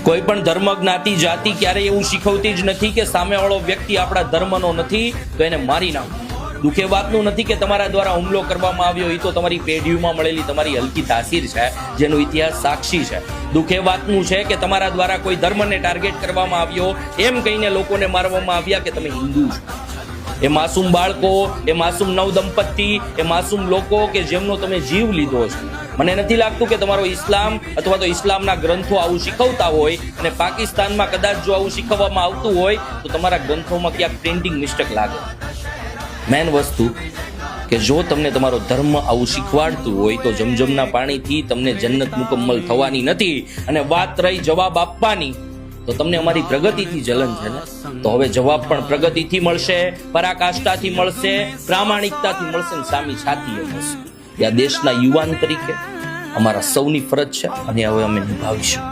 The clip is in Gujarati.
કોઈ પણ ધર્મ, જ્ઞાતિ, જાતિ ક્યારેય એવું શીખવતી જ નથી કે સામેવાળો વ્યક્તિ આપણા ધર્મનો નથી તો એને મારી નાખો. દુઃખ એ વાતનું નથી કે તમારા દ્વારા હુમલો કરવામાં આવ્યો, એ તો તમારી પેઢીઓમાં મળેલી તમારી હલકી તાસીર છે, જેનો ઇતિહાસ સાક્ષી છે. દુઃખ એ વાતનું છે કે તમારા દ્વારા કોઈ ધર્મને ટાર્ગેટ કરવામાં આવ્યો, એમ કહીને લોકોને મારવામાં આવ્યા કે તમે હિન્દુ છો. એ માસૂમ બાળકો, એ માસૂમ નવદંપતિ, એ માસૂમ લોકો કે જેમનો તમે જીવ લીધો છે. મને નથી લાગતું કે તમારો ઇસ્લામ અથવા તો ઇસ્લામના ગ્રંથો આવું શીખવતા હોય, અને પાકિસ્તાનમાં કદાચ જો આવું શીખવવામાં આવતું હોય તો તમારા ગ્રંથોમાં ક્યાંક પ્રિન્ટિંગ મિસ્ટેક લાગે. મેન વસ્તુ કે જો તમને તમારો ધર્મ આવું શીખવાડતું હોય તો જમજમના પાણીથી તમને જન્નત મુકમ્મલ થવાની નથી. અને વાત રહી જવાબ આપવાની, તો તમને અમારી પ્રગતિથી જલન છે ને, તો હવે જવાબ પણ પ્રગતિથી મળશે, પરાકાષ્ઠાથી મળશે, પ્રામાણિકતાથી મળશે, ને સામી છાતીએ મળશે. આ દેશના યુવાન તરીકે અમારા સૌની ફરજ છે અને હવે અમે નિભાવીશું.